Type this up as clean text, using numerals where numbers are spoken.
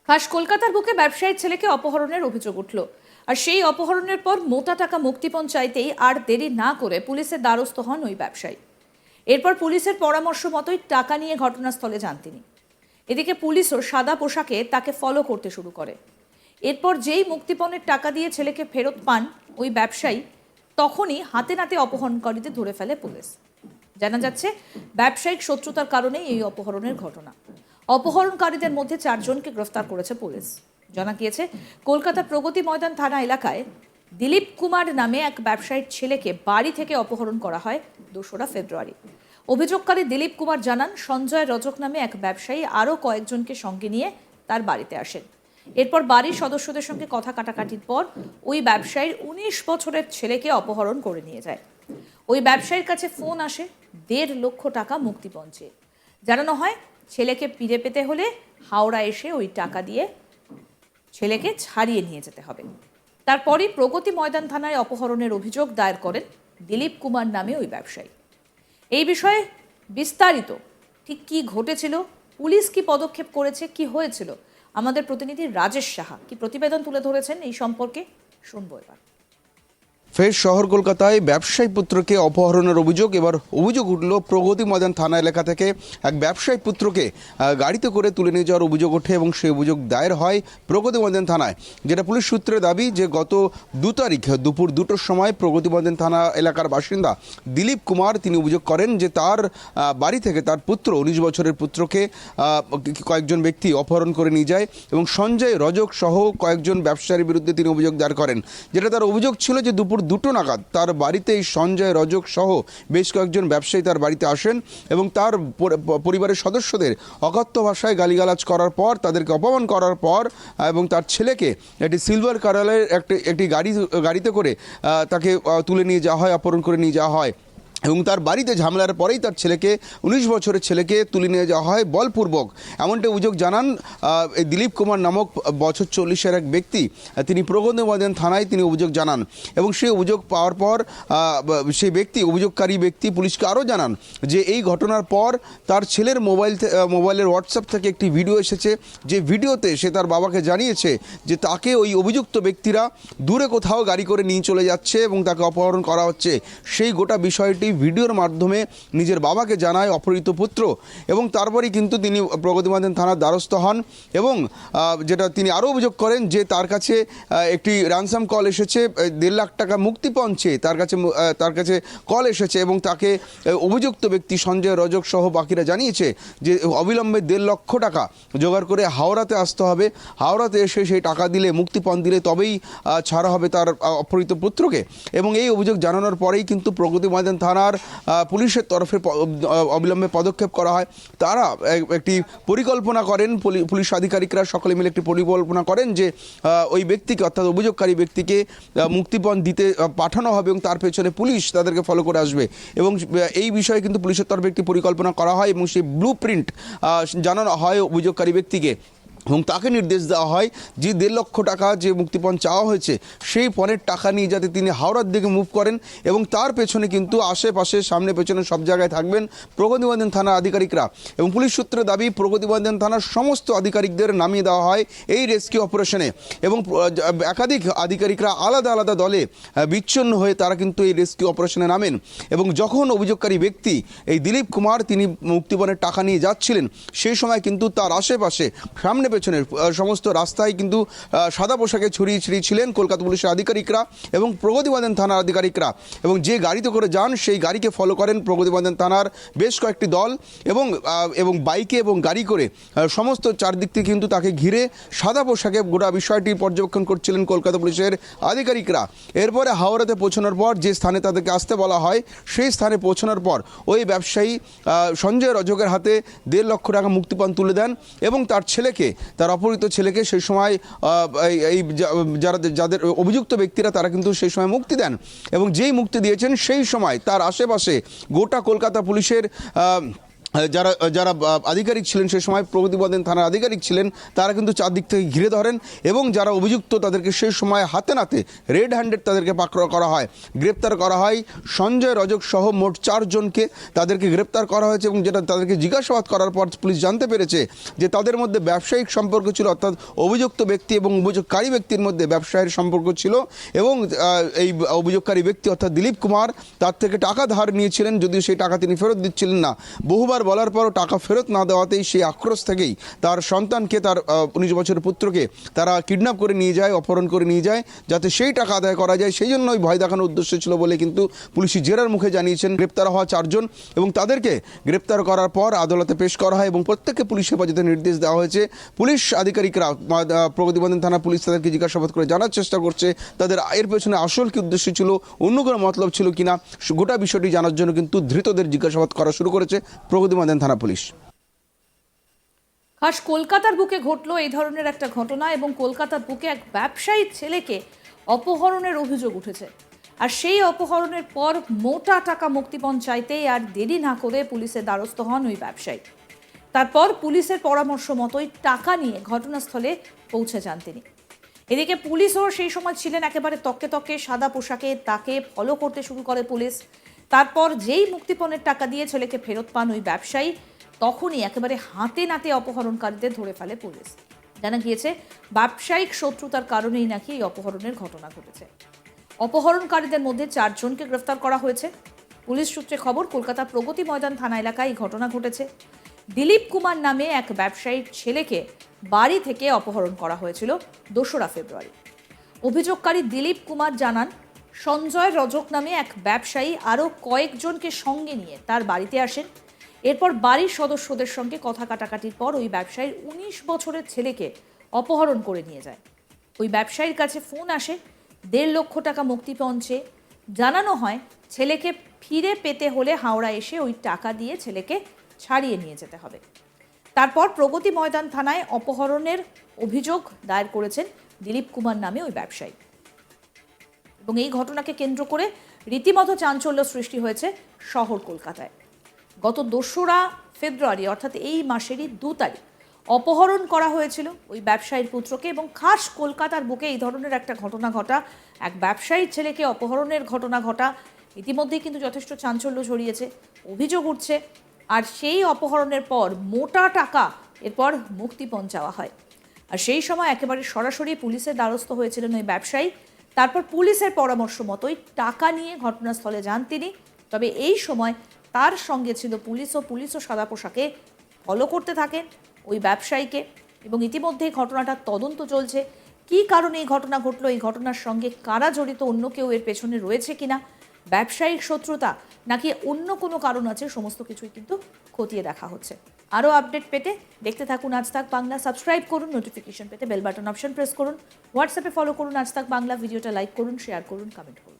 খাস কলকাতার বুকে ব্যবসায়ীর ছেলেকে অপহরণের অভিযোগ উঠল। আর সেই অপহরণের পর মোটা টাকা মুক্তিপণ চাইতেই আর দেরি না করে পুলিশের দ্বারস্থ হন ওই ব্যবসায়ী। এরপর পুলিশের পরামর্শ মতোই টাকা নিয়ে ঘটনাস্থলে যান তিনি। এদিকে পুলিশও সাদা পোশাকে তাকে ফলো করতে শুরু করে। এরপর যেই মুক্তিপণের টাকা দিয়ে ছেলেকে ফেরত পান ওই ব্যবসায়ী, তখনই হাতে নাতে অপহরণকারীদের ধরে ফেলে পুলিশ। জানা যাচ্ছে ব্যবসায়িক শত্রুতার কারণে এই অপহরণের ঘটনা। অপহরণকারীদের মধ্যে 4 জনকে গ্রেফতার করেছে পুলিশ। জানা গিয়েছে কলকাতার প্রগতি ময়দান থানা এলাকায় দিলীপ কুমার নামে এক ব্যবসায়ীর ছেলেকে বাড়ি থেকে অপহরণ করা হয় 2রা ফেব্রুয়ারি। অভিযোগকারী দিলীপ কুমার জানান, সঞ্জয় রজক নামে এক ব্যবসায়ী আরও কয়েকজনকে সঙ্গে নিয়ে তার বাড়িতে আসেন। এরপর বাড়ির সদস্যদের সঙ্গে কথা কাটাকাটির পর ওই ব্যবসায়ীর 19 বছরের ছেলেকে অপহরণ করে নিয়ে যায়। ওই ব্যবসায়ীর কাছে ফোন আসে 1.5 লক্ষ টাকা মুক্তিপণ চেয়ে। জানানো হয় ছেলেকে ফিরে পেতে হলে হাওড়া এসে ওই টাকা দিয়ে ছেলেকে ছাড়িয়ে নিয়ে যেতে হবে। তারপরই প্রগতি ময়দান থানায় অপহরণের অভিযোগ দায়ের করেন দিলীপ কুমার নামে ওই ব্যবসায়ী। এই বিষয়ে বিস্তারিত ঠিক কি ঘটেছিল, পুলিশ কি পদক্ষেপ করেছে, কি হয়েছিল, আমাদের প্রতিনিধি রাজেশ সাহা কি প্রতিবেদন তুলে ধরেছেন এই সম্পর্কে শুনবো এবার। ফের শহর কলকাতায় ব্যবসায়ী পুত্রকে অপহরণের অভিযোগ। এবার অভিযোগ উঠল প্রগতি ময়দান থানা এলাকা থেকে এক ব্যবসায়ী পুত্রকে গাড়িতে করে তুলে নিয়ে যাওয়ার অভিযোগ ওঠে এবং সেই অভিযোগ দায়ের হয় প্রগতি ময়দান থানায়। যেটা পুলিশ সূত্রে দাবি যে গত 2 তারিখ দুপুর 2টোর সময় প্রগতি ময়দান থানা এলাকার বাসিন্দা দিলীপ কুমার তিনি অভিযোগ করেন যে তার বাড়ি থেকে তার পুত্র 19 বছরের পুত্রকে কয়েকজন ব্যক্তি অপহরণ করে নিয়ে যায় এবং সঞ্জয় রজক সহ কয়েকজন ব্যবসায়ীর বিরুদ্ধে তিনি অভিযোগ দায়ের করেন। যেটা তার অভিযোগ ছিল যে দুপুর 2টো নাগাদ তার বাড়িতে এই সঞ্জয় রজক সহ বেশ কয়েকজন ব্যবসায়ী তার বাড়িতে আসেন এবং তার পরিবারের সদস্যদের অকথ্য ভাষায় গালিগালাজ করার পর, তাদেরকে অপমান করার পর এবং তার ছেলেকে একটি সিলভার কালারের একটি গাড়িতে করে তাকে তুলে নিয়ে যাওয়া হয়, অপহরণ করে নিয়ে যাওয়া হয় এবং তার বাড়িতে ঝামেলার পরেই তার ছেলেকে 19 বছরের ছেলেকে তুলে নিয়ে যাওয়া হয় বলপূর্বক। এমনটা অভিযোগ জানান দিলীপ কুমার নামক বছর 40-এর এক ব্যক্তি। তিনি প্রগতি ময়দান থানায় তিনি অভিযোগ জানান এবং সেই অভিযোগ পাওয়ার পর সেই ব্যক্তি, অভিযোগকারী ব্যক্তি পুলিশকে আরও জানান যে এই ঘটনার পর তার ছেলের মোবাইলের হোয়াটসঅ্যাপ থেকে একটি ভিডিও এসেছে, যে ভিডিওতে সে তার বাবাকে জানিয়েছে যে তাকে ওই অভিযুক্ত ব্যক্তিরা দূরে কোথাও গাড়ি করে নিয়ে চলে যাচ্ছে এবং তাকে অপহরণ করা হচ্ছে। সেই গোটা বিষয়টি ভিডিওর মাধ্যমে নিজের বাবাকে জানায় অপহৃত পুত্র এবং তারপরেই কিন্তু তিনি প্রগতি ময়দান থানার দ্বারস্থ হন এবং যেটা তিনি আরও অভিযোগ করেন যে তার কাছে একটি র্যানসাম কল এসেছে, 1.5 লাখ টাকা মুক্তিপণ চেয়ে তার কাছে কল এসেছে এবং তাকে অভিযুক্ত ব্যক্তি সঞ্জয় রজক সহ বাকিরা জানিয়েছে যে অবিলম্বে 1.5 লক্ষ টাকা জোগাড় করে হাওড়াতে আসতে হবে। হাওড়াতে এসে সেই টাকা দিলে, মুক্তিপণ দিলে তবেই ছাড়া হবে তার অপহৃত পুত্রকে। এবং এই অভিযোগ জানানোর পরেই কিন্তু প্রগতি ময়দান থানার পুলিশের তরফে অবিলম্বে পদক্ষেপ করা হয়। তারা একটি পরিকল্পনা করেন, পুলিশ আধিকারিকরা সকলে মিলে একটি পরিকল্পনা করেন যে ওই ব্যক্তিকে, অর্থাৎ অভিযোগকারী ব্যক্তিকে মুক্তিপণ দিতে পাঠানো হবে এবং তার পেছনে পুলিশ তাদেরকে ফলো করে আসবে এবং এই বিষয়ে কিন্তু পুলিশের তরফে একটি পরিকল্পনা করা হয় এবং সেই ব্লু প্রিন্ট জানানো হয় অভিযোগকারী ব্যক্তিকে এবং তাকে নির্দেশ দেওয়া হয় যে 1.5 লক্ষ টাকা যে মুক্তিপণ চাওয়া হয়েছে সেই পণের টাকা নিয়ে যাতে তিনি হাওড়ার দিকে মুভ করেন এবং তার পেছনে কিন্তু আশেপাশে সামনে পেছনে সব জায়গায় থাকবেন প্রগতি ময়দান থানার আধিকারিকরা। এবং পুলিশ সূত্রে দাবি প্রগতি ময়দান থানার সমস্ত আধিকারিকদের নামিয়ে দেওয়া হয় এই রেস্কিউ অপারেশনে এবং একাধিক আধিকারিকরা আলাদা আলাদা দলে বিচ্ছিন্ন হয়ে তারা কিন্তু এই রেস্কিউ অপারেশনে নামেন এবং যখন অভিযোগকারী ব্যক্তি এই দিলীপ কুমার তিনি মুক্তিপণের টাকা নিয়ে যাচ্ছিলেন সেই সময় কিন্তু তার আশেপাশে সামনে পেছনের সমস্ত রাস্তায় কিন্তু সাদা পোশাকে ছড়িয়ে ছিলেন কলকাতা পুলিশের আধিকারিকরা এবং প্রগতি ময়দান থানার আধিকারিকরা এবং যে গাড়িতে করে যান সেই গাড়িকে ফলো করেন প্রগতি ময়দান থানার বেশ কয়েকটি দল এবং বাইকে এবং গাড়ি করে সমস্ত চারদিক থেকে কিন্তু তাকে ঘিরে সাদা পোশাকে গোটা বিষয়টি পর্যবেক্ষণ করছিলেন কলকাতা পুলিশের আধিকারিকরা। এরপরে হাওড়াতে পৌঁছানোর পর যে স্থানে তাদেরকে আসতে বলা হয় সেই স্থানে পৌঁছানোর পর ওই ব্যবসায়ী সঞ্জয় রজকের হাতে 1.5 লক্ষ টাকা মুক্তিপণ তুলে দেন এবং তার ছেলেকে, তার অপহৃত ছেলেকে সেই সময় এই যাদের অভিযুক্ত ব্যক্তিরা তারা কিন্তু সেই সময় মুক্তি দেন এবং যেই মুক্তি দিয়েছেন সেই সময় তার আশেপাশে গোটা কলকাতা পুলিশের যারা যারা আধিকারিক ছিলেন সে সময় প্রগতি ময়দান থানার আধিকারিক ছিলেন, তারা কিন্তু চারদিক থেকে ঘিরে ধরেন এবং যারা অভিযুক্ত তাদেরকে সেই সময় হাতে নাতে রেড হ্যান্ডেড তাদেরকে পাকড়াও করা হয়, গ্রেপ্তার করা হয়। সঞ্জয় রজক সহ মোট 4 জনকে তাদেরকে গ্রেপ্তার করা হয়েছে এবং যেটা তাদেরকে জিজ্ঞাসাবাদ করার পর পুলিশ জানতে পেরেছে যে তাদের মধ্যে ব্যবসায়িক সম্পর্ক ছিল, অর্থাৎ অভিযুক্ত ব্যক্তি এবং অভিযোগকারী ব্যক্তির মধ্যে ব্যবসায়ের সম্পর্ক ছিল এবং এই অভিযোগকারী ব্যক্তি অর্থাৎ দিলীপ কুমার তার থেকে টাকা ধার নিয়েছিলেন, যদিও সেই টাকা তিনি ফেরত দিচ্ছিলেন না। বহুবার বলার পরও টাকা ফেরত না দেওয়াতেই সেই আক্রোশ থেকেই তার সন্তানকে, তার 19 বছরের পুত্রকে তারা কিডন্যাপ করে নিয়ে যায়, অপহরণ করে নিয়ে যায়, যাতে সেই টাকা আদায় করা যায়। সেই জন্যই ভয় দেখানোর উদ্দেশ্য ছিল বলে কিন্তু পুলিশি জেরার মুখে জানিয়েছেন গ্রেপ্তার হওয়া 4 জন এবং তাদেরকে গ্রেপ্তার করার পর আদালতে পেশ করা হয় এবং প্রত্যেককে পুলিশ হেফাজতের নির্দেশ দেওয়া হয়েছে। পুলিশ আধিকারিকরা, প্রগতি ময়দান থানা পুলিশ তাদেরকে জিজ্ঞাসাবাদ করে জানার চেষ্টা করছে তাদের এর পেছনে আসল কি উদ্দেশ্য ছিল, অন্য কোনো মতলব ছিল কিনা, গোটা বিষয়টি জানার জন্য কিন্তু ধৃতদের জিজ্ঞাসাবাদ করা শুরু করেছে প্রগতি ময়দান থানা পুলিশ। খাস কলকাতার বুকে ঘটলো এই ধরনের একটা ঘটনা এবং কলকাতার বুকে এক ব্যবসায়ী ছেলেকে অপহরণের অভিযোগ উঠেছে। আর সেই অপহরণের পর মোটা টাকা মুক্তিপণ চাইতেই আর দেরি না করে পুলিশের দ্বারস্থ হন ওই ব্যবসায়ী। তারপর পুলিশের পরামর্শ মতোই টাকা নিয়ে ঘটনাস্থলে পৌঁছে যান তিনি। এদিকে পুলিশও সেই সময় ছিলেন একেবারে তককে তককে সাদা পোশাকে, তাকে ফলো করতে শুরু করে পুলিশ। তারপর যেই মুক্তিপণের টাকা দিয়ে ছেলেকে ফেরত পান ওই ব্যবসায়ী, তখনই একেবারে হাতে নাতে অপহরণকারীদের ধরে ফেলে পুলিশ। জানা গিয়েছে ব্যবসায়িক শত্রুতার কারণেই নাকি এই অপহরণের ঘটনা ঘটেছে। অপহরণকারীদের মধ্যে 4 জনকে গ্রেফতার করা হয়েছে। পুলিশ সূত্রে খবর, কলকাতা প্রগতি ময়দান থানা এলাকায় এই ঘটনা ঘটেছে। দিলীপ কুমার নামে এক ব্যবসায়ীর ছেলেকে বাড়ি থেকে অপহরণ করা হয়েছিল 2রা ফেব্রুয়ারি। অভিযোগকারী দিলীপ কুমার জানান, সঞ্জয় রজক নামে এক ব্যবসায়ী আরও কয়েকজনকে সঙ্গে নিয়ে তার বাড়িতে আসেন। এরপর বাড়ির সদস্যদের সঙ্গে কথা কাটাকাটির পর ওই ব্যবসায়ীর 19 বছরের ছেলেকে অপহরণ করে নিয়ে যায়। ওই ব্যবসায়ীর কাছে ফোন আসে 1.5 লক্ষ টাকা মুক্তিপণ চেয়ে। জানানো হয় ছেলেকে ফিরে পেতে হলে হাওড়া এসে ওই টাকা দিয়ে ছেলেকে ছাড়িয়ে নিয়ে যেতে হবে। তারপর প্রগতি ময়দান থানায় অপহরণের অভিযোগ দায়ের করেছেন দিলীপ কুমার নামে ওই ব্যবসায়ী এবং এই ঘটনাকে কেন্দ্র করে রীতিমতো চাঞ্চল্য সৃষ্টি হয়েছে শহর কলকাতায়। গত 2রা ফেব্রুয়ারি অর্থাৎ এই মাসেরই 2 তারিখ অপহরণ করা হয়েছিল ওই ব্যবসায়ীর পুত্রকে এবং খাস কলকাতার বুকে এই ধরনের একটা ঘটনা ঘটা, এক ব্যবসায়ীর ছেলেকে অপহরণের ঘটনা ঘটা ইতিমধ্যেই কিন্তু যথেষ্ট চাঞ্চল্য ছড়িয়েছে, অভিযোগ উঠছে। আর সেই অপহরণের পর মোটা টাকা এরপর মুক্তিপণ চাওয়া হয়। আর সেই সময় একেবারে সরাসরি পুলিশের দ্বারস্থ হয়েছিলেন ওই ব্যবসায়ী। তারপর পুলিশের পরামর্শ মতোই টাকা নিয়ে ঘটনাস্থলে যান তিনি। তবে এই সময় তার সঙ্গে ছিল পুলিশও সাদা পোশাকে ফলো করতে থাকেন ওই ব্যবসায়ীকে এবং ইতিমধ্যেই ঘটনাটার তদন্ত চলছে। কী কারণে এই ঘটনা ঘটলো, এই ঘটনার সঙ্গে কারা জড়িত, অন্য কেউ এর পেছনে রয়েছে কিনা, ব্যবসায়িক শত্রুতা নাকি অন্য কোনো কারণ আছে, সমস্ত কিছুই কিন্তু খতিয়ে দেখা হচ্ছে। আরও আপডেট পেতে দেখতে থাকুন আজ তাক বাংলা। সাবস্ক্রাইব করুন, নোটিফিকেশন পেতে বেল বাটন অপশন প্রেস করুন, হোয়াটসঅ্যাপে ফলো করুন আজ তাক বাংলা, ভিডিওটা লাইক করুন, শেয়ার করুন, কমেন্ট করুন।